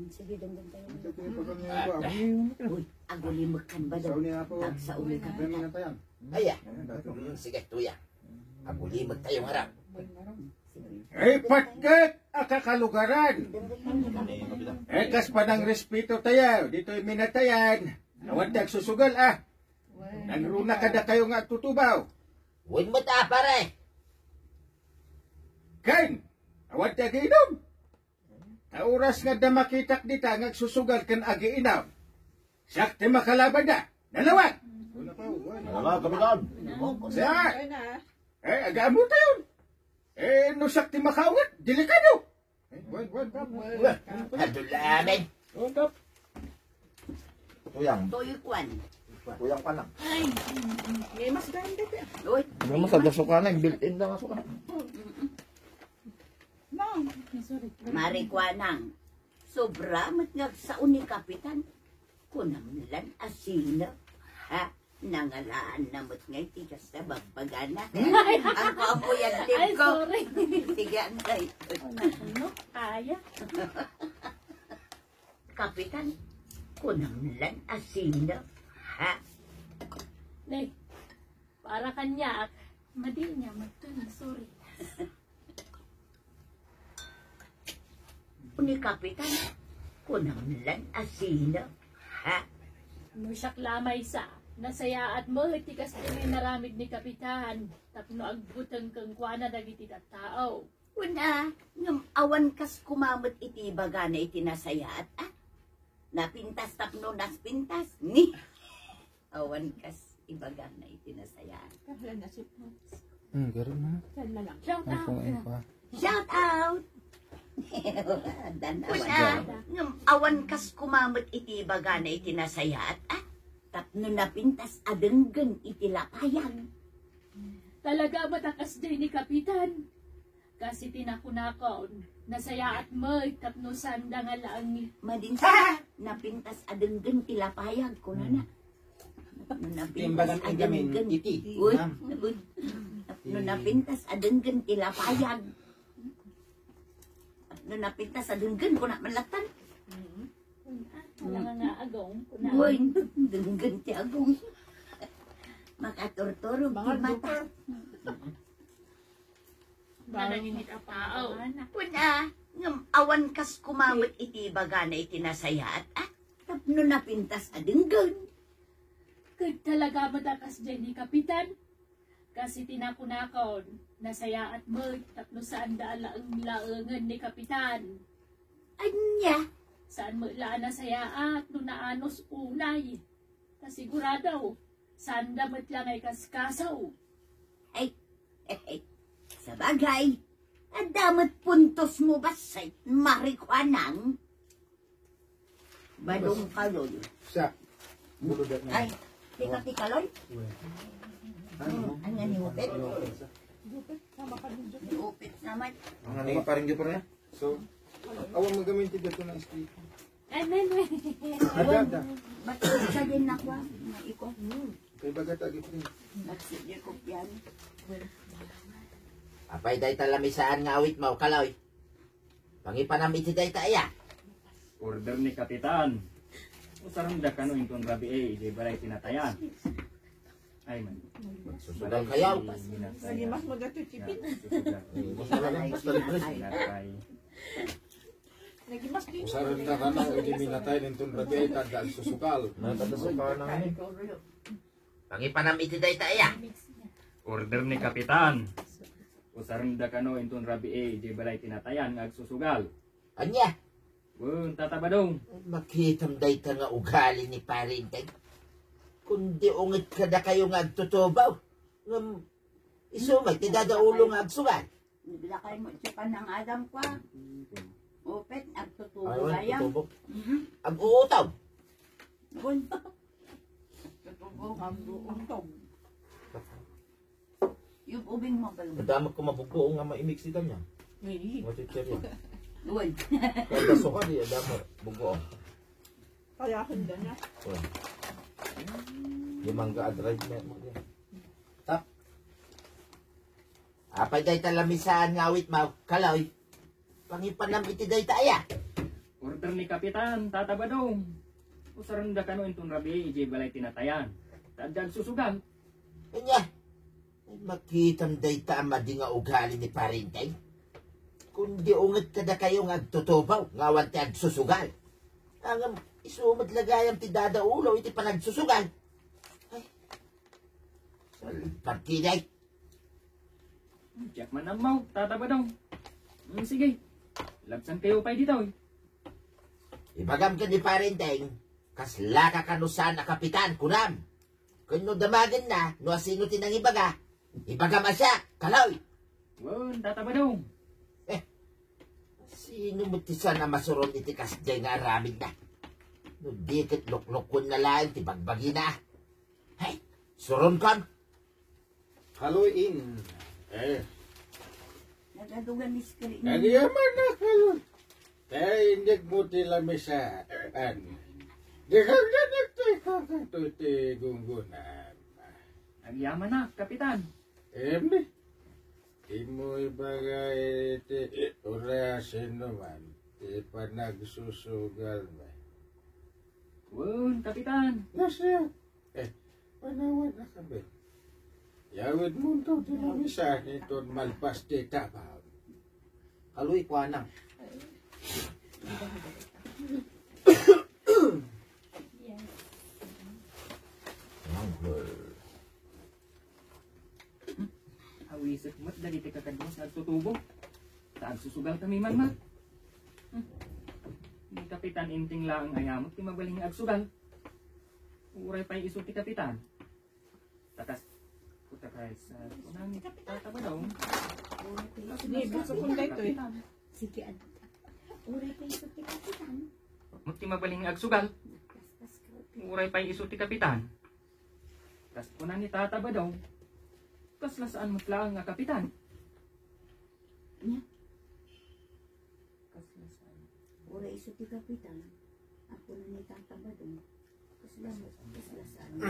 Sige, danggan tayo. Uy, ang ulimakan ba daw? Tagsa uli ka. Aya, sige, tuya. Ang ulimag tayong harap. Ay, patkat! Akakalugaran! Kas pa ng respeto tayo. Dito'y minatayan. Nawad susugal ah. Nagruna ka na kayo nga tutubaw. Huwag mo ta, pare. Kan! Awad inom. Kauras nga na makitak dita nga susugal kan agiinaw. Sakti makalaban na. Nalawag! Salamat, Kapitan. Siya! Agaan mo tayo. No sakti makawat. Delikado. Adulamin. Tuyang. Tuyuan. Tuyang pa lang. Ay, may mas ganda ka. Uy, Ano mo sa dasukan na, built-in lang ang sukan. Sorry. marikwanang. Sobra matngag sa uni kapitan. Kunamlan asina. Ha? Nangalaan na matngay tigas na bagpagana. Ang paamoyan Ay, tip ko. sorry. Sige, antay. Ano? Kaya? Kapitan, kunamlan asina. Ha? Nay, para kanya, madi niya magtun. Sorry. Uni kapitan, kunamlan asina. Ha? Nusak lamay sa nasayaat mo, tikas kami naramid ni Kapitan. Tapno agbutang kang kuana dagiti tao. Una, ngam awan kas kumamot iti baga na itinasayaat. Ah? Napintas tapno nas pintas. Ni. Awan kas ibaga na itinasayaat. Kahlan na si Gano'n na. Kahlan lang. Shout out. Shout out! Una, ngam awan kas kumamot iti baga na itinasayaat. Ah? Tapno napintas adenggan iti lapayan. Talaga matakas day ni Kapitan. Kasi tinakunakon, nasayaat mo, tapno sanda nga lang. Madinsa, napintas adenggan iti lapayag ko na na. Napintas adenggan iti. Uy, no napintas adenggan iti lapayag. No napintas adenggan ko na malatan. Wala nga agong. Uy, denggan ti agong. Makatortoro ti mata. Nananginit ang tao. Una, ngam awan kas kumamot iti baga na itinasayaat. Ah, tapno napintas adenggan. Kaya talaga matakas day ni Kapitan. Kasi tinakunakon, nasayaat mo, tapno saan daala ang laangan ni Kapitan. Anya, Saan mo ilaan nasayaat, no naanos unay. Kasigurado, saan damat lang ay kaskasaw. ay, sa bagay, adamat puntos mo ba sa marikwanang? Balong kaloy. Sa. Buludat na. Ay, tika-tikaloy? Ano ni Upit? Upit naman. Ang ano pa rin pa rin? So, awang magaminti dito ng stick. Ano? Agada. Ba't sa din ako? Naiko. Kay bagat agi pa rin. Nagsige ko yan. Apay day talamisaan nga awit mo, kaloy. Pangipanam iti day taaya. Order ni Kapitan. Usarang da kano intong gabi di balay tinatayan. Ay man. Susugal kayaw. Sige mas magatuchipin. Usaran na ka na, hindi minatay nitong rabi, tanda ang susukal. Natadasukan na ni. Pangipanam iti day taaya. Order ni Kapitan. Usarang da kano intong gabi di balay tinatayan nga agsusugal. Anya, Wun tatabadong. makitam day ta nga ugali ni parin day. Kundi ungit ka na kayo nga agtutubaw. Ngam, isumay, tidadaulo nga agsugal. Nabila kayo mo siya pa ng Adam kwa. Upit, nagtutubo Ayaw, kayang. tutubo. Ang-uutaw. Bun. Tutubo ang buong. Yung ubing mo ba? Madamag ko mabubuo nga maimix dito niya. Matitir yan. Uy. Kaya dasukan di, adamag bubuo. Kaya handa na. Limang ga-drive na mo din. Apay day talamisaan nga awit mo, kaloy. Pangipanam iti day taaya. Order ni Kapitan, tatabadong. Usaran da kano intong rabi, ije balay tinatayan. Tadjag susugal. Kanya, makitam day tama di nga ugali ni Parintay. Kundi ungat kada kayo nga agtutubaw, ngawan ti agsusugal. Ang isumad lagayam ti dada ulo, iti panagsusugal. Ay, salpartiday. Jack man ang mau, tatabadong. Sige, labsan kayo pa dito. Ibagam ka ni Parintay, kasla ka kanusan na kapitan, kunam. Kung no damagan na, no asino tinang ibaga, ibagam asya, kaloy. Wan, tatabadong. Sino mo ti sana masuron iti kasday nga aramid na? No dikit luklukon na lang, ti bagbagi na. Hey, suron kon. Haluin. Nagadugan ni Skri. Nagyaman na kayo. Kaya hindi mo tila misaan. Di ka nagtay ka ti gunggunan. Nagyaman na, Kapitan. Emi. Di mo ibagay iti orasin naman. Di pa nagsusugal ba. Wan, Kapitan. Nasya. Panawan na kami. Yawid mo ito tinamisa ito malpas di tabaw. Kaloy, kuanang. Hawisip mo't dali ti kakadmos na tutubo. Saan susugal kami man. Ni Kapitan inting lang ayamot ti mabaling nga agsugal. Uray pa'y iso ti Kapitan. Takas, kutakay sa kunang tatabadaw. Sige, gusto kong dito eh. Sige, uray kayo sa Kapitan. Muti mabaling nga agsugal. Uray pa'y iso ti Kapitan. Tas kunan ni tatabadaw. Kasla saan mo't lang nga Kapitan. Kasla saan. Uray iso ti Kapitan. Ako na ni tatabadong. Kaslasaan mo.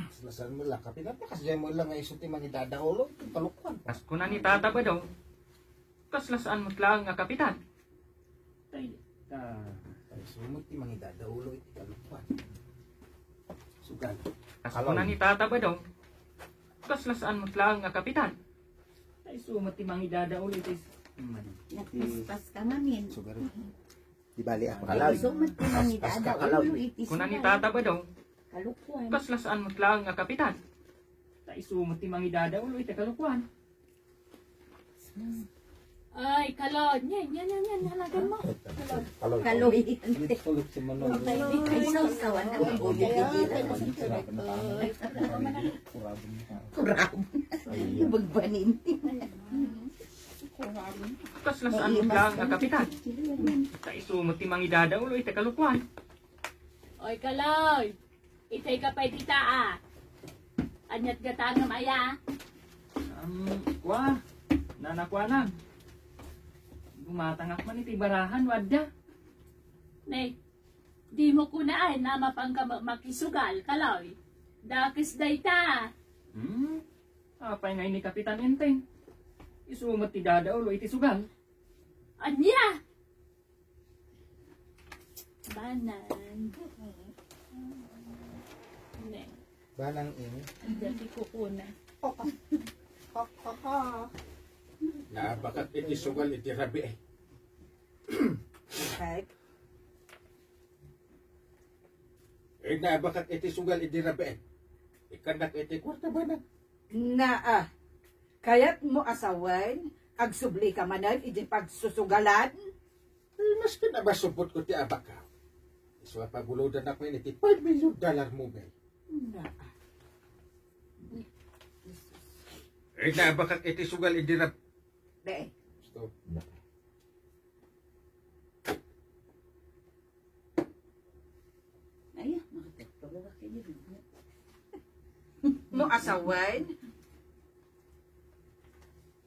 Slasan mo lang, kapitan pa kasi mo lang nga isuti manidada ulo, kalukwan. Tas kunan ni tatabadaw. Kasla saan mo't lang nga Kapitan. Tay, Sumot ti manidada ulo, iti kalukwan. Sugal. tas kunan ni tatabadaw. Kasla saan mo't lang nga Kapitan. Tay sumat ti mangidada ulit is. Nagpaspas ka namin. Sugar. Di bali ako. Kaloy. Sumat ko nang idada Kaloy. ulo itis. Kunan ni tatabadaw. Kalukwan. Kasla saan mo't lang nga Kapitan. Tay sumat ti mangidada ulit iti kalukwan. Ay, kalon. Yan. Halagan mo. Kaloy. Kaloy. Tulog si Manolo. Ay, sausawan na ang ulo itis. Kurab. Bagbanin. Kasla saan mo't lang nga Kapitan. Tay sumat ti mangidada ulit iti kalukwan. Oy, kaloy. Itay ka pa'y tita. Anyat gatangam aya. Kwa. Nanakwanan. Gumatangak man iti barahan, wadya. Ne, di mo kunaan na mapangka makisugal, kaloy. Dakis day ta. Apay ngay ni Kapitan Enteng. Isumat ti dada ulo iti sugal. Anya! Banan. Ne, Banang ini. dati ko kuna. Nabakat iti sugal iti rabi eh. Nabakat iti sugal iti rabi eh. Ikanak iti kwarta ba na? Naa, kayat mo asawan, agsubli ka manan, iti pagsusugalan, Mas kinabasupot ko ti abakaw. Iso pagulodan ako yun iti $5 million mo gay. naa. Nabakat iti sugal iti rabi. De, Stop. Ay, makapagpagawa kayo. mo asawan,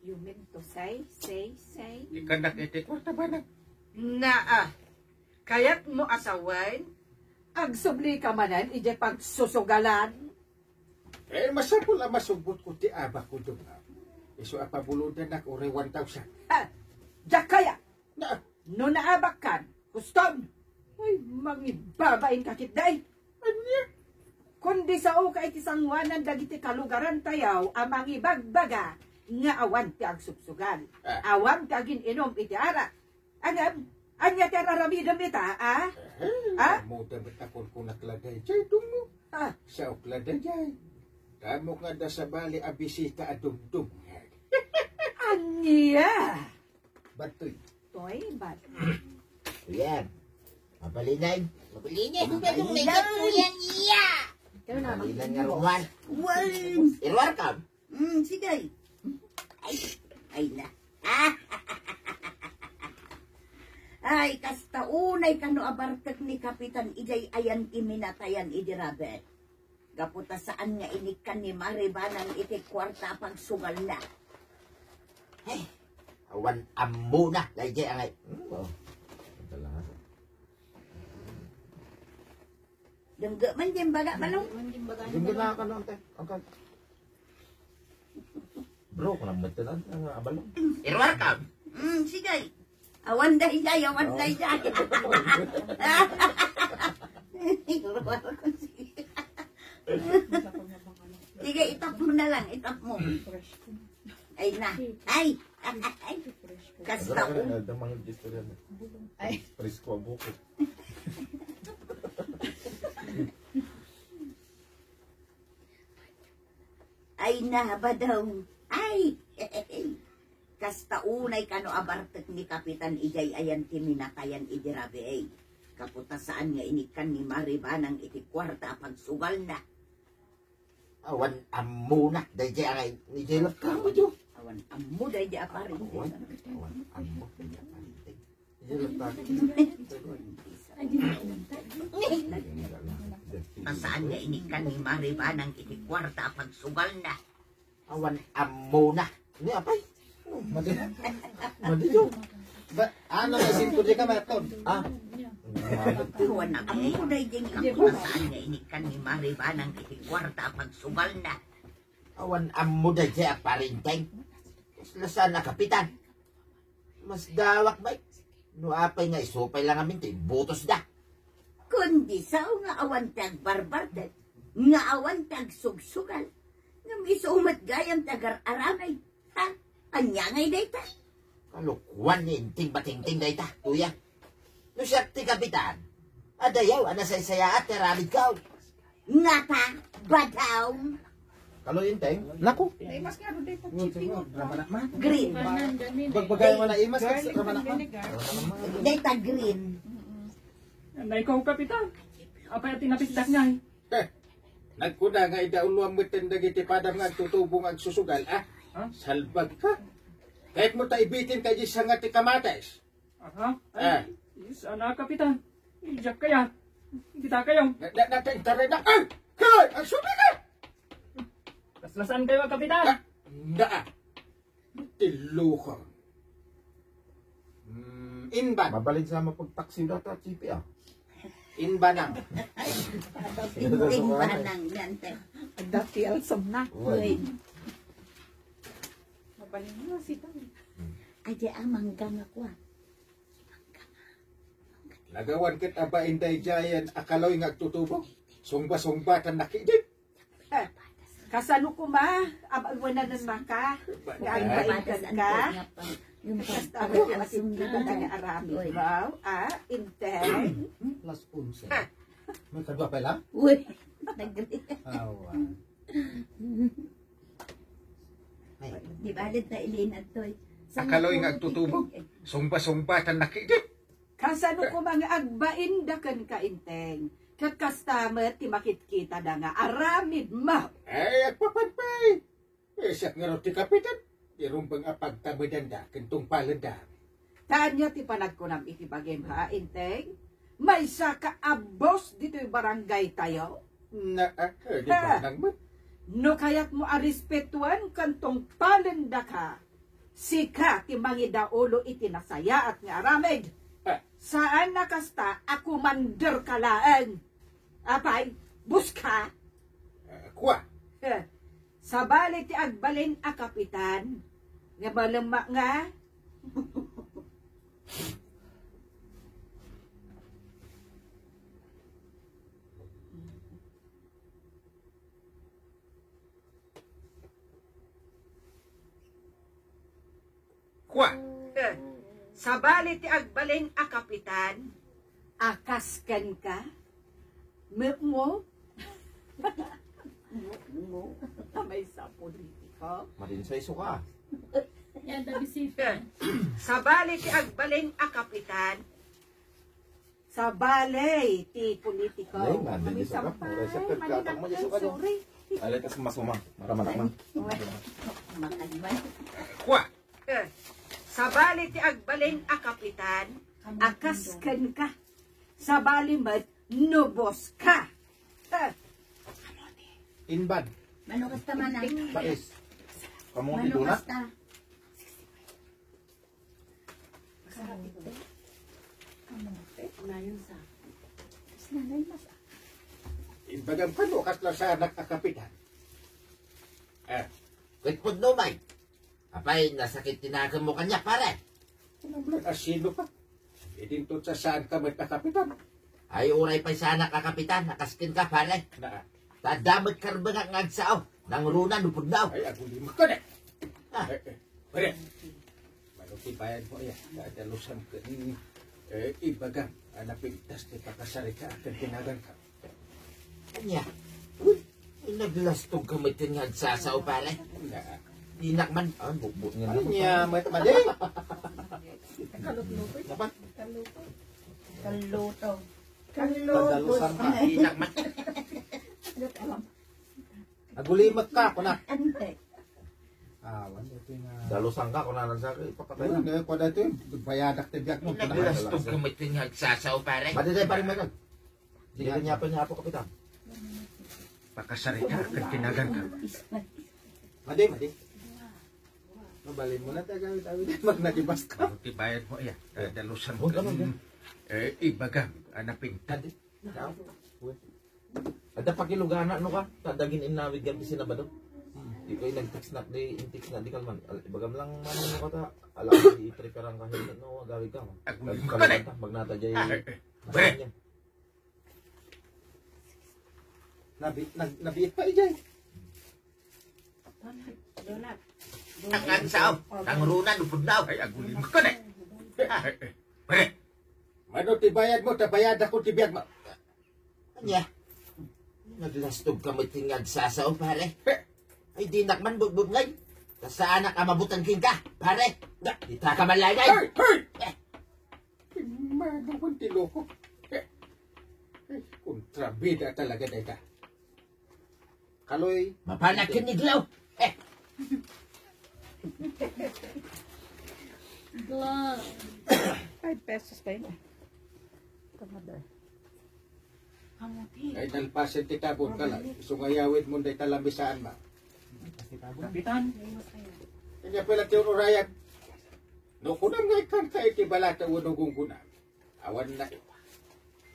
you mean to say, Ikanak iti kwarta ba na? naa, kayat mo asawan, agsubli ka manan, iti pagsusugalan, Masapul ang masubot ko ti abak ko doon. Iso apabulodan ako rin 1,000. ha, jak kaya, Na, No naabakan, kuston, ay mangibabain kakit day. Kundi sa uka iti sangwanan dagiti kalugaran tayaw amang ibagbaga nga awan ti agsubsugan. Awan ti agin inom iti arak. Agam, anya ti araramidam ita, ah? Ah? Mo dapat akon ko nakladay jay tungo. Ah, Sa ukladay jay. Kamo nga da sa bali abisita adumdum. anya? Batoy. Toy, bat. Kuya, mabalinay. Mabulinay, ganun may gatuyan iya. Mabalinan nga ruman. Wan. Irwar ka. Sige. Ay na. Ay, kasta unay kano abartek ni Kapitan Ijay ayan iminatayan idirabe. Gaputa saan nga inikan ni Maribanang iti kwarta pagsugal na. Hey, awan ambo na. Dahil jay angay. Dungga man dyan baga manong. Hindi na ka lang, te. Angkat. Bro, kung naman ito lang, ang abalong. Irwar ka. Sige. Awan day jay, awan day jay. Sige, itap mo na lang, itap mo. Ay na. Ay! Kasta ko. Ada mga istorya na. Ay. Presko ang buko. Ay na ba daw? Ay! Kasta unay kano abartek ni Kapitan Ijay ayan timinatayan idirabe ay. Kaputa saan nga inikan ni Maribanang iti kwarta pagsugal na. Awan ambo na. Dahil jay angay. Ni jay lang ka mo jo. Awan amu day di aparin. Awan ambo. Ni jay lang ka. Saan nga inikan ni Maribanang iti kwarta pagsugal na. Awan ambo na. Ni apay. Madi. Madi jo. Ano na sinturya ka maton? Ah. Awan amu day di kaputa saan nga inikan ni Maribanang iti kwarta pagsugal na. Awan ammo da jay aparinteng. Lasan na kapitan. Mas dawak bay. No apay nga isupay lang amin ti butos da. Kundi sao nga awan tag barbarte. Nga awan tag sugsugal. Nga misumat gayam tagar aramay. Ha? Anya ngay dayta? Kalukuan ni inting batingting da ita. Tuya. No siya ti kapitan. Adayaw anasay-saya at teramid ka. Nga ta, badaw, Kalau inteng, naku. Drama na man. green. Bagbagay mo na imas, rama na ka. Dayta green. Anday ko, Kapitan. Apa yung tinapisdak niya Nagkuna nga idaulo ang mutin dagiti padam nga tutubong ang susugal, ah? Salbag ka. Kahit mo ta ibitin kay sa nga ti kamates. Aha. Ay, sana, Kapitan. Ijak kaya. Kita kayo. Natin taray na, ay! Kay! Ang subi ka! Laslasan kayo, Kapitan. Naa. Tilukan. Inban. Mabalik sa mapagtaksi data, chipi ah. Inbanang. Tinting banang yan, te. Dati alsam na. Uy, Mabalin mo si Tang. ay di amang gang ako, ah. Nagawan kit aba inday jayan akaloy nga tutubo. Sungba-sungbatan nakidit. Kasano ko ma? Abagwanan ng maka. Nga ang baingkas ka. Yung Basta ako asin dito na arami. Wow, inteng. Plus 11. May kadwa pa lang? Uy, nagli. Awan. Di balit na ilinad to. Akaloy nga tutubo. Sungba-sungbatan nakidit. Kasano ko mga agbaindakan ka inteng. Kakastamet ti makitkita da nga aramid ma. Ay, agpapadpay. Siyak nga rin ti kapitan. Irumbang apagtabadan da, kentong palada. Tanya ti panagkunam iti bagem ha inteng. May saka abos dito yung barangay tayo. Na, di ba nang mo? No kayat mo arespetuan kantong palenda ka. Sika ti mangidaulo iti nasaya at nga aramid. Saan nakasta ako mander kalaan? Apay, buska. Kuha. Sa bali ti agbalin a kapitan. Nga balama nga. Kwa! Sabali ti agbalin a kapitan, akaskan ka, mo, tamay sa politiko. Marinsay suka. Yan, the bisita. Sabali ti agbalin a kapitan, sabali ti politiko. Ay, nandun yung suka. Mura siya pagkatang mo yung suka doon. Alit kas masumang. Maraman. Kwa! Sabali ti agbalin a kapitan, akaskan ka, sabali mat nubos ka. Inbad. Manukas ka man ang. Pais. Kamuti doon na. ta. Ibagang panukas lang sa anak na kapitan. Kwitpod no, may. Apay, nasakit tinagan mo kanya, pare. Sino pa? Idintod sa saan ka may kapitan. Ay, uray pa sana ka, kapitan. Nakaskin ka, pare. Na, Tadamot ka rin ba nga ngagsao? Nang runa, nupod daw. ay, aguli mo ka na. Ah. Pare, manutibayan mo yan. Dadalusan ka ni ibagang napigtas ni pakasari ka akan tinagan ka. Kanya. Ay, naglastog ka may tingagsasao, pare. Na, Dinak man. Ah, bukbuk nga naman. Anya, madi. Napan? Kaluto. Padalusan ka. Dinak man. Nagulimot ka, kunak. Ante. Dalusan ka, kung nanan sa akin, ipapatay Ayun, na. ko na ito yung bayadak na biyak mo. Naglastog ka may tingagsasao, pare. Madiday pa rin mo yan. Hindi ka niya pa niya po, kapitan. Pakasari ka akan tinagan ka. Madi. Mabalin mo na tayo. Mag nagibas ka. Manutibayan mo yan. Dadalusan Huwag ka ka ni ibagang napigtas. Ada pakilugana no ka, tadagin inawid gamit sinabado. Di ko nag-text na di kalman. Ibagam lang man mo ka ta. Alam di preparean ka helmet no, gawid ka. Magnata jay. Pre, Nabiit pa ijay. Ang ansao, ang runa nupod daw. ay aguli mo ka na. Pre, manutibayan mo, tabayad ako tibiyag mo. Anya. Naglastog ka may tingad sasaw, pare. Ay dinak man bugbog ngay. Sa anak ka mabutan king ka, pare. Dita ka malagay. Hey! Magawan tiloko. Kontrabida talaga na ita. Kaloy. Mapanak kiniglaw. Glove. 5 pesos pa yun. Ay talpasin ti tabon ka lang. Sungayawid mo day talambisaan ba. Kapitan, Kanya pala tiyo urayan. No kunam nga ikan ka iti balata unugong kunam. Awan na.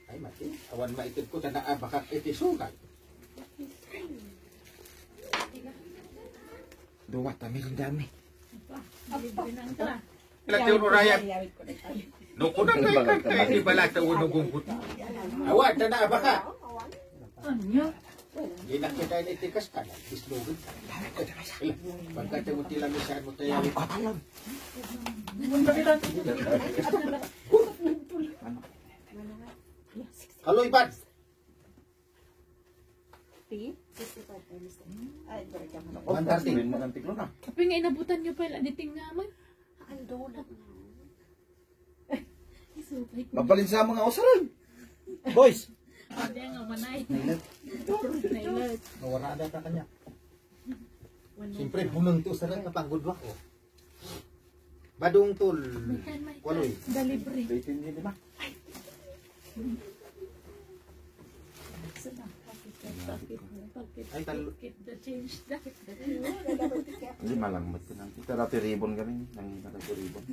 Ay mati. Awan maitid ko na naabakak iti sugal. Duwat aming dami. Libre na ang tara. Pala tiyo urayan. No kunam nga ikan ka iti balata unugong kunam. Awan na naabakak. Anya? Hindi na kita ini tikas ka na. Bislugin ka. Pagkat mo tilamisaan mo tayo. Kaloy bad. Kapi nga inabutan niyo pala. Niting naman. Isupay ko. Mabalin sa mga usaran. Boys. Hindi nga manay. Nailat. Nawara ada ka kanya. Siyempre, hunang to sa rin napanggod ko. Badung tul. Waloy. Dalibre. Ay, talo. The change that. Hindi malangmat ko lang. Kita dati ribbon kami. Nangina dati ribbon.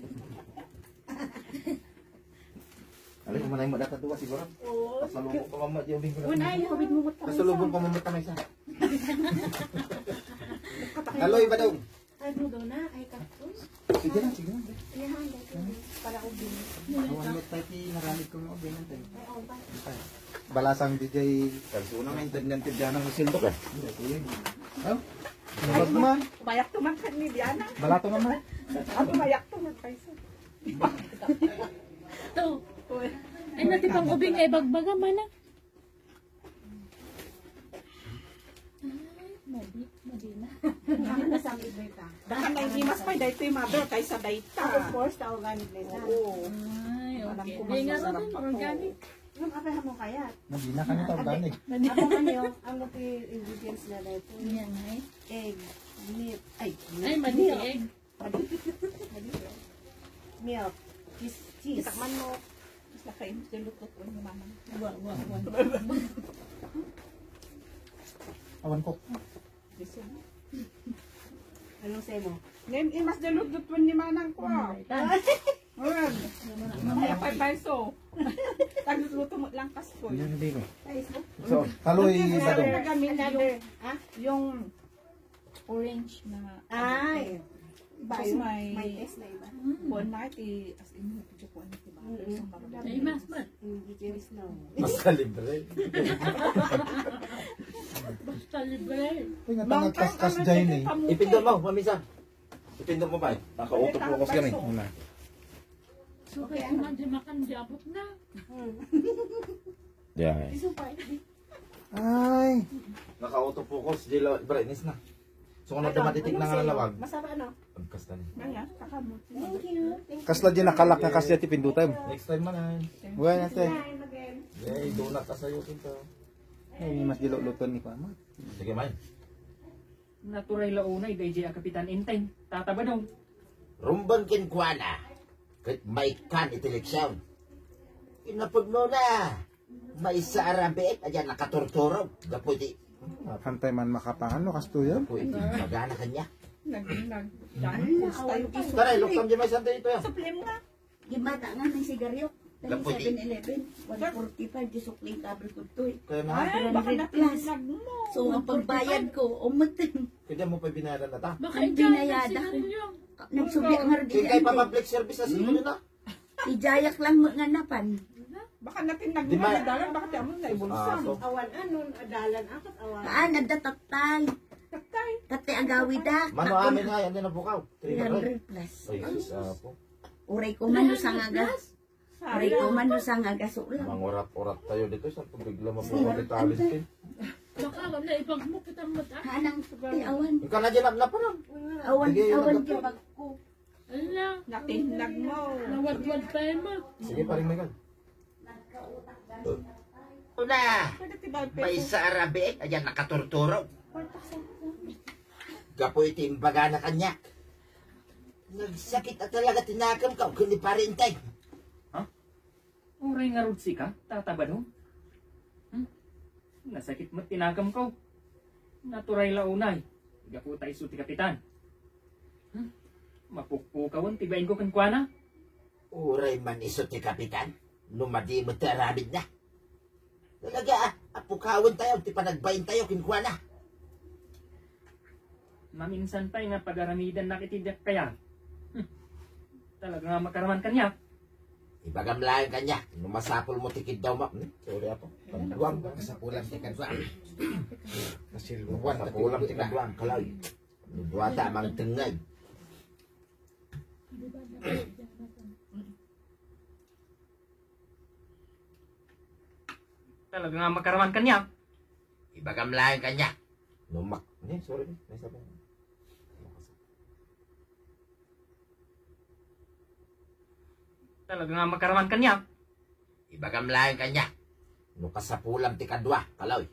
Alin, kumanay mo data dua siguro. Pasalubong pa mamat yung bingko na. Pasalubong pa mamat kami sa. Kaloy badung. Sige lang, sige lang. Balasang DJ. Kasi unang naintindihan dyan ng sildok eh. Nabag man. Bayak tumangkan ni Diana. Balato naman. Ano mayak to na kaisa. To. Ay, natipang ubing ay bagbaga man na. Madi na. Dahil may himas pa dayto yung mother kaysa dayta. Of course, organic na ito. Oo. Ay, Alam okay. ko Di nga masarap naman, ako. organic. Yung apa mo kaya? Hindi na kami organic. Ako ano, ang mga ingredients na dito. Yan ay. Egg, meat, ay, Ay, madi egg. milk, cheese. Itakman mo. Mas nakain yung lutot ko yung mama. Wa. Awan ko. Anong say mo? Ngayon, imas yung lutot ko ni manang ko. Ayan. Mamaya pa peso. Tagluto mo lang kaskoy. Hindi ko. Ayos mo? So, kaloy Kasi badong. nagamit Another, yung orange na ay, Tapos may test na iba. one night as in medyo po ano diba? Isang parang Ay, mas man. Ingredients na. Mas kalibre. Basta libre. Uy, nga tanga kaskas dyan eh. Ipindot mo, mamisa. Ipindot mo ba? Nakauto po kasi kami. Una. So, kaya naman di makan, di abot na. Yeah. Iso pa, Ay. Nakauto focus, dilo, brightness na. So kung nagdamatitik na nga lawag, Masama ano? pagkasta na. Kaya, kakamot. Thank you. Kasla dyan nakalak na kasi ati pindutan. Next time man Buwan natin. Time again. Yay, donut ka sa'yo pinto. Ay, mas diluluton ni Pama. Sige man. Natural launay, DJ ang Kapitan Inteng. Tataba dong. Rumban kinkwana. Kahit may kan iteleksyon. Inapod mo na. May sa arabe, ayan nakaturturog. Gaputi. Hantay man makapangan no kastuyo. Gaputi. Magana kanya. Dahil tayo iso. Tara, luktam dyan may sante ito yan. Suplem nga. Gimata nga ng sigaryo. Dali Laputi. 7-Eleven, 145 di sukling kabre ko to eh. Kaya na, Ay, baka 100 plus. natinag mo. So ang pagbayad ko, umutin. kaya mo pa binayaran na ta. Baka Ang ikaw binayada. yung sigarilyo. Nagsubi ang Kaya hardiyan. kay pa public service na sino na. Ijayak lang mo nga napan. Baka natinag Di mo ba- na dalan. Baka tiyan mo na ibulsa. so, Awan anon, adalan akot awan. Kaan, nagdataktay. Tatay. Kati agawid da. mano amin nga, yan din ang bukaw. 300. 300 plus. Ay, sis, po. Uray ko man no sa ngagas. Uray ko man no sa ngagas. Ulam. Mangurat-urat tayo dito sa bigla mabuhay talent kin. Baka alam na ipag mo kitang mata. Hanang awan. Ikaw na dyan na pa lang. Awan, Sige, awan nagdataktay. kibag ko. Ala, Natinag mo. nawad-wad pa yun mo. Sige, paring Megan. Una, Pwede tibay may peso. sa arabe, ayan nakaturturog. Gapoy timbaga na kanya. Nagsakit at talaga tinakam ka, kundi parintay. Uray nga rudsi ka. Tataba dong. Nasakit mo tinagam ko. Natural launay. Iga po tayo sulti Kapitan. Mapukpukawan, tibayin ko kankwana. Uray man iso ti kapitan, lumadi mo ti arabid na. Talaga apukawan tayo, ti panagbayin tayo, kinkwa na. Maminsan pa nga pag-aramidan nakitidak kaya. Talaga nga makaraman kanya. Ibagamlayan kanya, numasapol mo tikid daw mo. Sorry ako. Panduang, Kasapulan ti kadwa. Nubuan, tapulam ti kaduang, kalay. Nubuata mang tengay. Talaga nga makaraman kanya. Ibagamlayan kanya. Numak. Sorry, may sabi. Talaga nga makaraman kanya. Ibagamlayan kanya. Nukasapulam ti kadwa, kalay.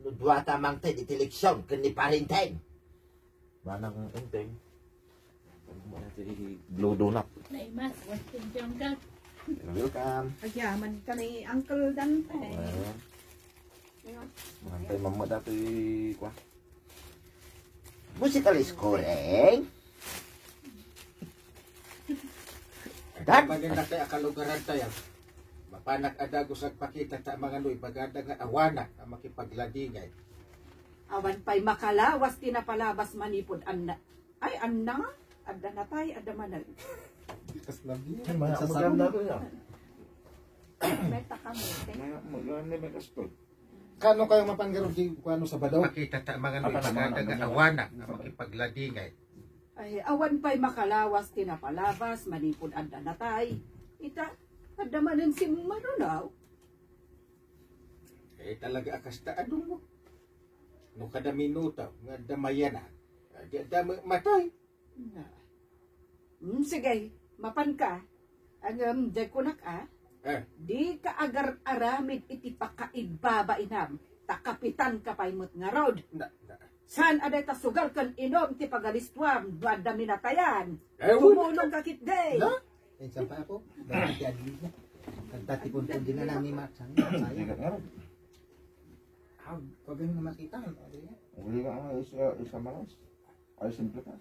Nuduata mang te iteleksyon, kani parintay. Manang enteng. Blue donut. Naimas, thank you ang God. Welcome. Agyaman ka ni Uncle Dante. Mantay mama dati kwa. Musical scoring. Dan. Maganda tayo akalugaran tayo. Mapanak adago sa pakita ta mga nuy bagada nga awana ang makipagladingay. Awan pa'y makalawas tinapalabas manipod anda. Ay, anda nga. Adda na tayo, adda manal. Kasla Ay, mga maganda ko niya. Meta ka mo. Maganda may kasto. Kano kayo mapanggaro di kuano sa badaw? Makita ta mga nuy bagada nga awana ang makipagladingay. Ay, awan pa'y makalawas tinapalabas, manipod anda natay. Ita, anda manin si Marunaw. Talaga akas taadong mo. No kada minuto nga damayanan. Di dama matay. Sige, mapan ka. Ang kunak di ka agar aramid iti pakaibaba inam. Takapitan ka pa'y mut nga road. San aday ta sugal kan inom ti pagalistwam. Duad dami natayan. Tumulong ka kitday. Sampai ako. Bakit adi na? Nagtatipon-pon din na lang ni Mark. Sayang. Pag ganun na makita. Uli ka nga, isa malas. Ay, simple ka.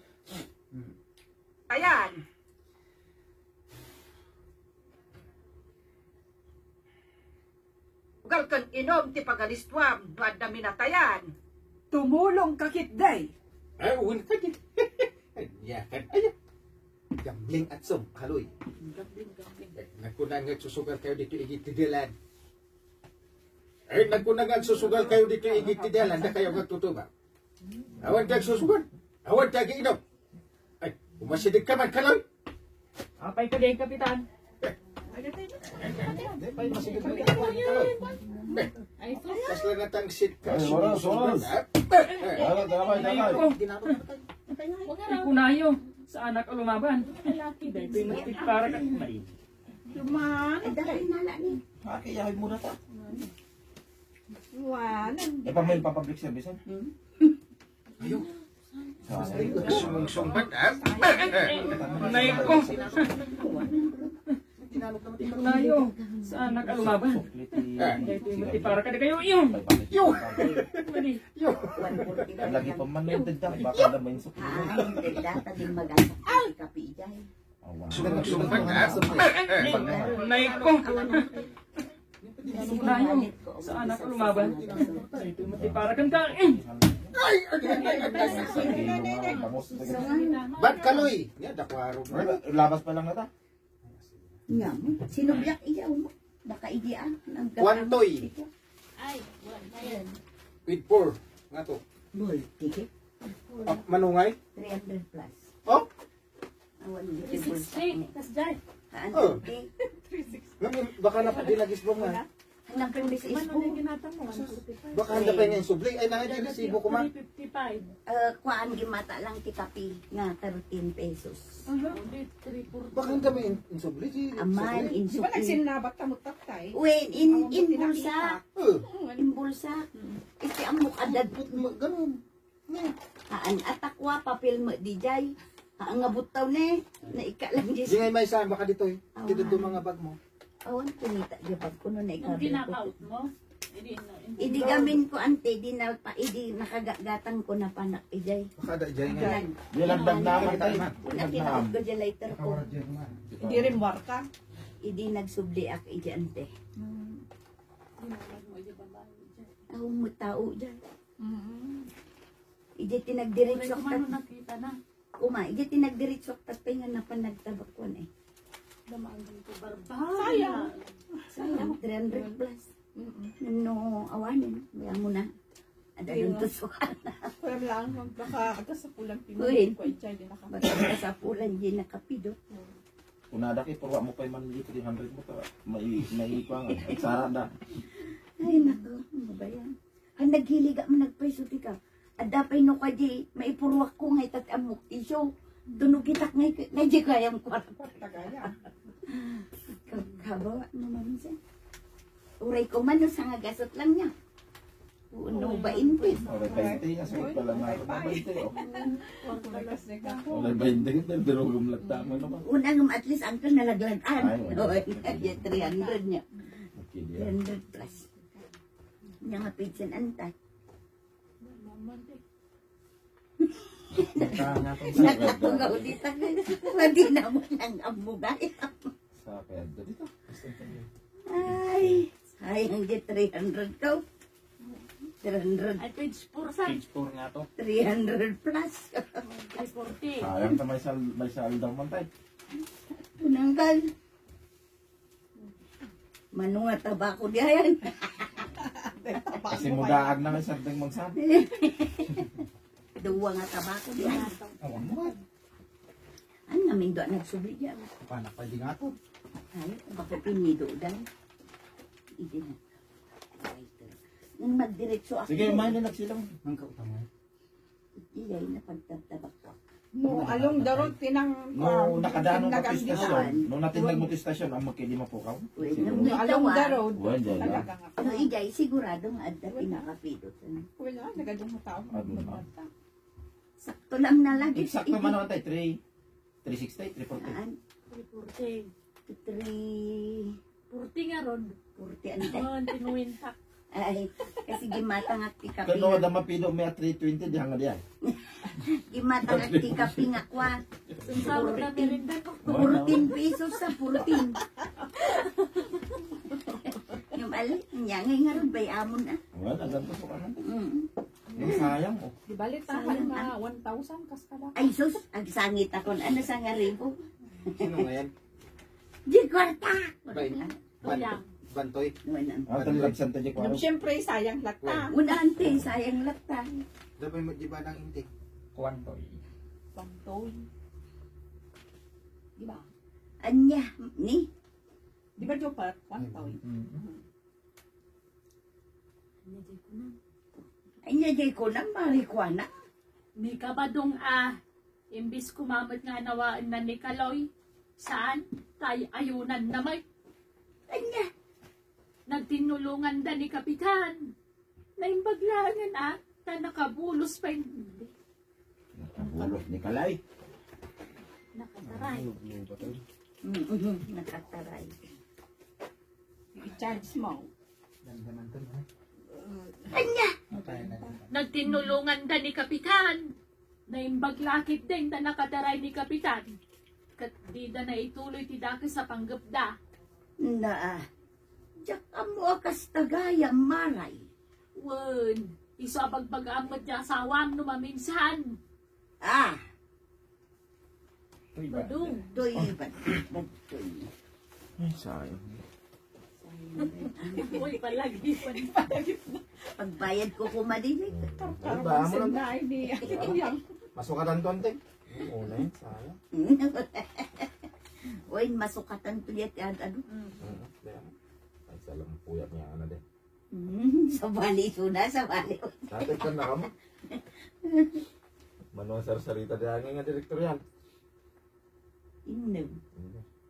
Ayan. Sugal kan inom ti pagalistwam. Duad dami natayan. Tumulong ka kitday. Uwan ka din. Yakan. Ayan. Gambling at sum. Haloy. Nagkunang nga susugal kayo dito igitidilan. Nagkunang nga susugal kayo dito igitidilan. Na kayo magtutuba. Awan kag susugal. Awan kag inom. Ay, umasidig ka man kalang. Apay ka din, Kapitan. Kasla na tang sit ka. Ay, oras. Ikunayo sa anak o lumaban. Dahil ko'y matik para ka. Marin. Makiyahin mo na ta. Wanan. E pa may public service yan? Ayaw. Sorry. Sumbat Nay ko. Ikunayo sa anak o lumaban. Dahil ko'y matik para ka. Di kayo yung. Marin. Lagi pa man yung dagdag. Baka naman yung sukli. Data din mag-asa si Kapijay. Sumbat Nay ko. Ikunayo sa anak o lumaban. Dahil ko'y matik para ka. Ba't kaloy? Nga, dakwaro mo. Labas pa lang nata. Nga mo. Sinubyak iya mo. Baka iya. Kwantoy. Ay, ayan. With 4. Nga to. Bol. Ticket. Manungay? 300 plus. Oh? Awan. 360. Tas dyan. Oh. 150. Baka napadilagis mo nga. Hanang pang bis is po. Baka handa pa niya yung subli. Ay, nangyay na sibo ko ma. 355. Kuhaan gimata lang ti kapi nga 13 pesos. Ulit, 340. Baka handa pa yung subli. Aman in Di ba suki. nagsinabat ka mo tatay? Wen in bulsa. In bulsa. Iti amok adad. Ganun. Haan atakwa papel mo dijay. Ang ngabutaw ne. Na ika lang Di dis. ngay may saan. Baka dito eh. Dito do mga bag mo. Awan kunita jabag ko no na Nung ikabil ko. kinakaut mo, Idi gamin ko ante di na pa idi nakagatan ko na panak ijay. Baka da dyan nga. Nilagdag naman tayo. Una tinaot ko dyan later ko. Hindi rin warka. Idi nagsubli ak iji ante. Ako mo tao dyan. Iji tinagdiritsok Ano nakita na? Uma, iji tinagdiritsok tapay nga napanagtabakon eh. Damaan ko barbaya. Sayang, 300 plus. No, awanin. Kaya mo na. Ada yung tusukan na. Pero lang, baka agad sa pulang Uy. pinuli ko, itchay din ako. Baka sa pulan di nakapido. Unada kay purwa mo pa man dito 300 mo ta. May pang sara na. Ay, nako. Ano ba yan? Ang naghiliga mo nagpaisulti ka. Adapay no ka di, maipurwak ko ngay tatamok iso. Tunog itak ngay di kayang kwarta. Kabawa naman siya. Uray ko man, sa nga gasot lang niya. Uno ba inpis? Ora 20 kasi pala na 20. Ora 20 pero gumlat tama naman. Unang at least uncle nalaglagan. Ay, Oh, 300 niya. Okay dia. 300 plus. Niya nga pidsan antay. Nakatungaw dito. Madi na mo lang ang mugay. Sa pedro dito. Ay, sayang di 300 ko. 300. Ay, page 4 sa. Page 4 nga to. 300 plus. 340. Sayang ta may saldaw man tay. Unanggal. Manunga tabako diyan. Kasi mudaag na may sardeng magsabi. Duwa nga tabako diyan. Awan mo. Indo nagsubi niya. Paano pa di nga to? Ay, baka pinido dahil. Hindi na. Nang magdiretso ako. Sige, main na nagsilang. Ang kautang mo. Iyay na pagtatabak ko. No, along the road tinang No, nakadaan ng Tindagan motistasyon. dyan. No, natin nagmotistasyon, ang makili mo po ka. Wait, Siguro. nung along the itawa. road. Wala dyan, Talaga nga. Ano iyay, sigurado nga adda pinakapidot. Wala, nagadong mo tao. Ano? Sakto lang na lagi. Eksakto man naman tayo, 360, 340. Saan? 340. 340 40 nga ron. ante. Ang tinuwintak. Ay, kasi gimatang at tika Kano da mapido may 320 di hanga diyan. gimatang at tika pingakwa. Sunsaro na merinda ko. 14 pesos sa 14. Yung ali, nyangay nga ron, bayamon na. Wala ganito po kana. Mm. Sayang oh. Di balit Sayang, na 1,000 kas kada. Ay sus, agsangit ako. Ano sa nga ribo? Sino nga yan? Di kwarta! Tuyang. Bantoy. Ah, tanlabsan tayo ko. Siyempre, sayang lata. Unante, sayang lata. Dapat mo di ba ng hindi? Kwanto. Bantoy. Di ba? Anya, ni? Di ba Jopat? Bantoy. Anya, di ko na marikwana. Ni kabadong imbis kumamot nga nawaan na ni Kaloy. Saan? Tay ayunan na may. Anya, Nagtinulungan da ni Kapitan. Naimbaglangan ta nakabulos pa hindi. Nakabulos ni Kalay. Nakataray. nakataray. I-charge mo. Dandaman to. ha? Anya, Nagtinulungan da ni Kapitan. Naimbaglakit din da nakataray ni Kapitan. Kat di da na ituloy ti daki sa panggapda. na, jak amo akas tagayang maray. Wen, iso abagbag-amot niya asawam no maminsan. Ah, Badung. doy, doy. Sayang. Uy, palagi. Pagbayad ko kumadinig. Ay ba mo lang. Na ini. Yang. Masukatan to ante. Oo na yun, sayang. Uy, masukatan tuliat yan, ano? Ay salam puyat niya ana de. Sa bali, suna, sa bali. Tatay kan na kamo. Mano sarita de angin nga direktor yan. Inom.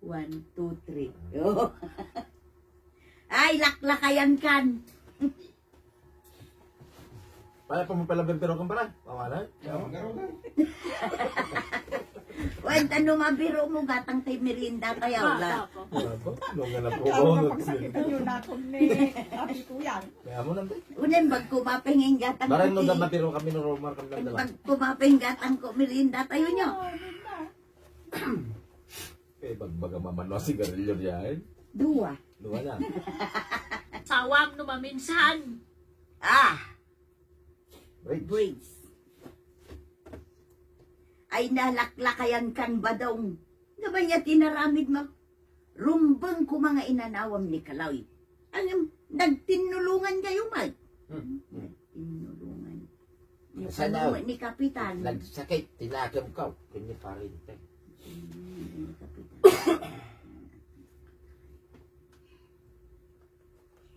1, 2, 3. Oh. Ay, laklakayan kan. Paya pa mo pala pero kung pala. Pamana. Uy, tanong mabiro mo, gatang tay merinda kaya wala. Nung nga na po. Kaya napagsakitan yun ako ni Ate Tuyang. Kaya mo nante. Unen, bag kumapingin gatang Barang nung ko. napiro kami no Romar kami lang dala. Bag kumaping gatang ko merinda tayo nyo. Eh bagbaga mamano sigarilyo diyan. 2. Luwa na. Sawam no maminsan. Ah, Wait. braids. Ay nalaklakayan kan ba daw? Nga ba niya tinaramid mo? Rumbang ko mga inanawam ni Kaloy. Ang nagtinulungan kayo, Mike. Tinulungan. Ni Sana, ni Kapitan. Nagsakit, tinakam ka. Kanya pa rin tayo. Ni Kapitan.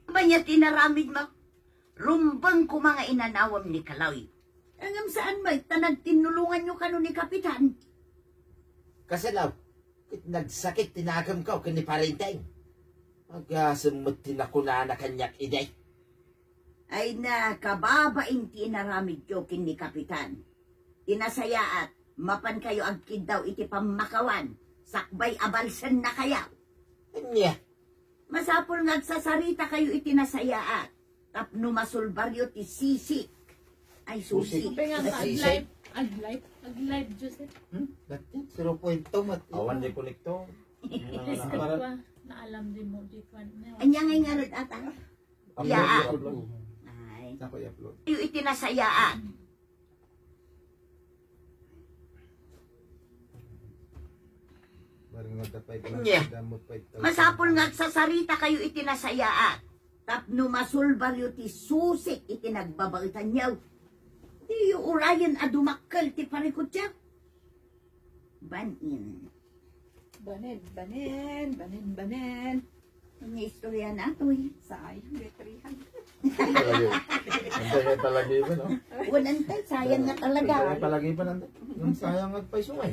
Ba niya tinaramid mo? Rumbang ko mga inanawam ni Kaloy. Angam saan, Mike? Nagtinulungan nyo kano ni Kapitan. Kasi law, nagsakit, tinakam ka. Kanya pa rin tayo. Magasamot tinakuna na kanyak iday. Ay na kababaing tinaramid yo kin ni Kapitan. Inasaya at mapan kayo agkid daw iti pamakawan. Sakbay abalsen na kaya. Kanya, Masapol nagsasarita kayo iti nasaya at tapno masulbaryo ti sisik. Ay susi. Pengang ag-live. Ag-live, Joseph. dati, 0.2 mat. Awan di konekto. Itis ka ba? Naalam din mo, di ko. Anya ngay nga rin ata. Ya. Upload. Ay. Saan ko i-upload? Kayo iti nasaya at. Barang nagdapay ka Yeah. damot pa ito. Masapol nagsasarita kayo iti nasaya at. Tapno masulbaryo ti susik iti nagbabaitan niyaw. Di urayan adumakkel ti parikot siya. Banin. Banin. Ang istorya na ito eh. Sayang, betrihan. Antay palagi pa, no? Unantay, sayang nga talaga. Antay palagi pa nante. Yung sayang at paisungay.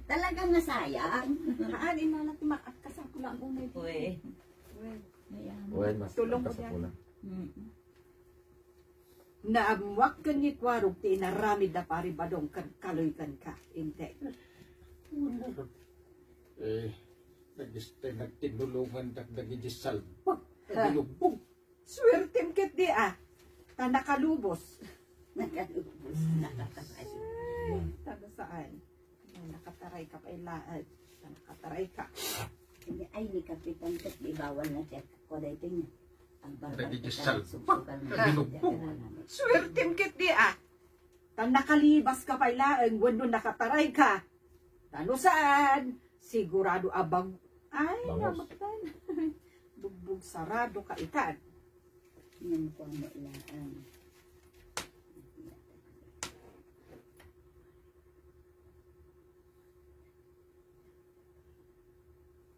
Talaga nga sayang. Haan, imalat makat ka sa kulang unay. Uy. Uy, mas Tulong mo sa yan. pula. Naamwak ka ni Kwarog ti naramid na pari badong kan kaloy kan ka. Inte. Nagtinulungan dagdagi di salbag. Nagilubog. Swertem ket di ta nakalubos. Nakalubos. Nakataray. Taga saan? Nakataray ka pa ilaad. Nakataray ka. Ay, ni Kapitan Kat, di bawal na check ko dito niya. Ang Dagi di barbar salbag. Nagilubog. Swertem ket di ta nakalibas ka pa ilaad. Wano nakataray ka. Tano saan? Sigurado abang. Ay, Bangos. namatan. Bugbog sarado ka ikan. Yan po ang ilaan.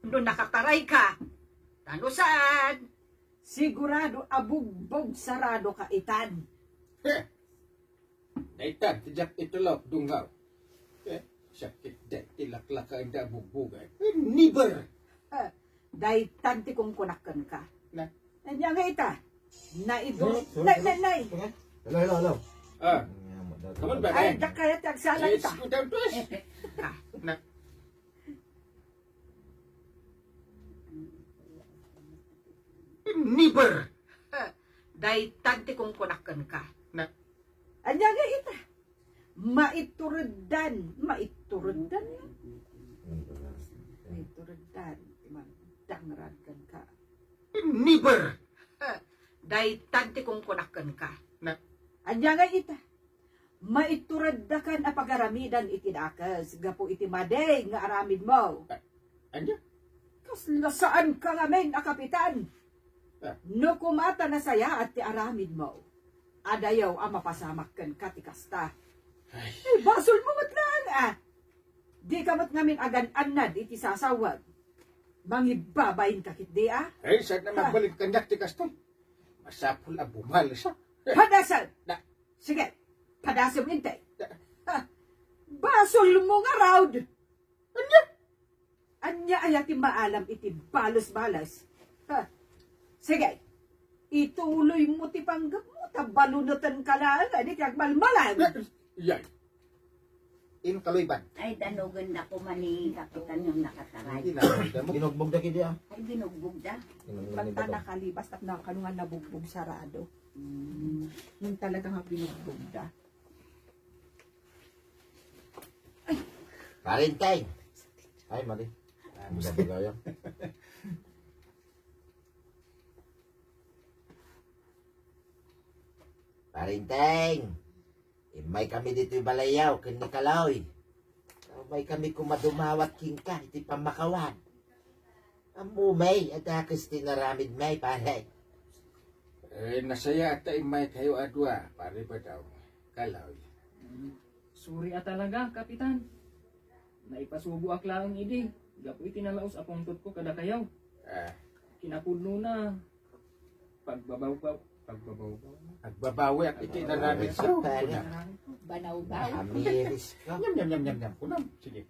Doon nakataray ka. Tano saan? Sigurado abugbog sarado ka itan. Naitan, tijak itulog, dungaw. Sakit da, tilaklaka ang dabugbugan. Niber! Dahil tanti kong kunakan ka. Na? Nandiyan nga ita. Naidol. Sorry, Nay. Hello. Ah, kaman ba Ay, na? dakaya tagsala Let's ita. go down to us. Na. Niber! Dahil tanti kong kunakan ka. Na. Andiyan nga ita. Maiturudan. Maiturudan. Dangradan ka. Niber! Dahil tanti kong kunakan ka. Na. Andiyan nga ita. Maituradakan a pagaramidan itinakas. Gapo iti maday nga aramid mo. Anya? Kasla saan ka ngamin, kapitan? Ah. No kumata na saya at ti aramid mo. Adayaw ang mapasamak kan katikasta. Ay. Eh, basol mo matlaan Di ka mat ngamin agan-anad iti sasawag. Mangibabayin kakit di Ay, saan na magbalik kanyak ti Kaston? Masapul ang bumal siya. Padasan! Na. Sige, padasan mo inte. Basol mo nga raud. Anya ayati maalam iti balos-balas. Sige, ituloy mo ti panggap mo. Tabalunutan ka na. Di kag malmalan. Yan. In Kaluiban. Ay, danugan na ko man ni Kapitan yung nakataray. Ginugbog na kidi Ay, binugbog na. Banta nakalibas at nakanungan nabugbog sarado. Nung talagang binugbog da. Parintay. Ay, mali. Bisa bagaya. Parintay. May kami dito'y balayaw, kini kalaoy. May kami kumadumawat kingka, iti pamakawan. Amumay, at akas tinaramid may pare. Nasaya at imay kayo adwa. Pare ba daw? Kalaw. Suri talaga, Kapitan. Naipasubo akla ang idi. Gapo itinalaos akong tut ko kada kayaw. Kinapudno na. Pagbabaw. Agbabawi at itinanamit sa kuna. Banaw-baw. Amiris ka. Nyam. Kunam. Sige.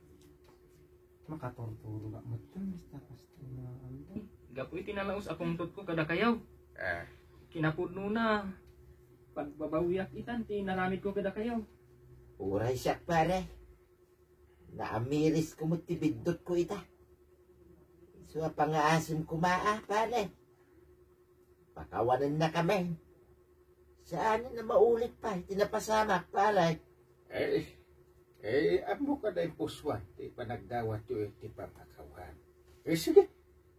Makatorturo ka mo ito, Mr. Castro. Gapo itinalaos akong tut ko kada kayaw. Kinapudno na. Pagbabawiyak itan, tinaramid ko kada kayaw. Uray siya pare. Naamiris ko mo tibindot ko ita. So pangaasim kumaa pare. Pakawanan na kami. Saan na maulit pa? Tinapasamak pare. Amo ka na yung puswan. Di pa nagdawat yung iti pamakawan. Sige.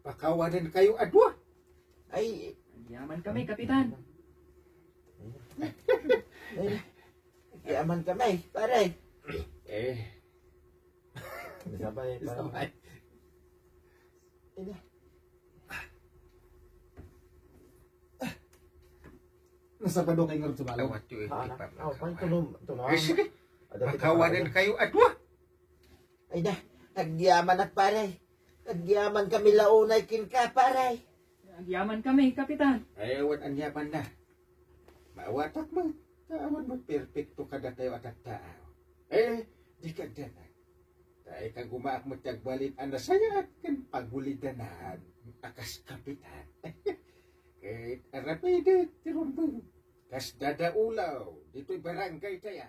Pakawanan kayo adwa. Ay, Yaman kami, Kapitan. yaman kami pare. Sabay. Nasa bado kayo nga sa balaw. Dawat yung iti Oh, paano pamakawan. tulong? Sige. Pakawanan kayo adwa. Ay Agyaman at paray. Agyaman kami launay kin ka, paray. Agyaman kami, Kapitan. Ayawan ang yaman na. Maawatak mo. Tawan mo perfecto kada tayo at tao. Di ka danan. Tayo kang gumaak mo tagbalit ang nasayat kan pagulidanan. Akas kapitan. Kahit arapide, tirumbong. Kas dadaulaw. Dito'y barangay tayo.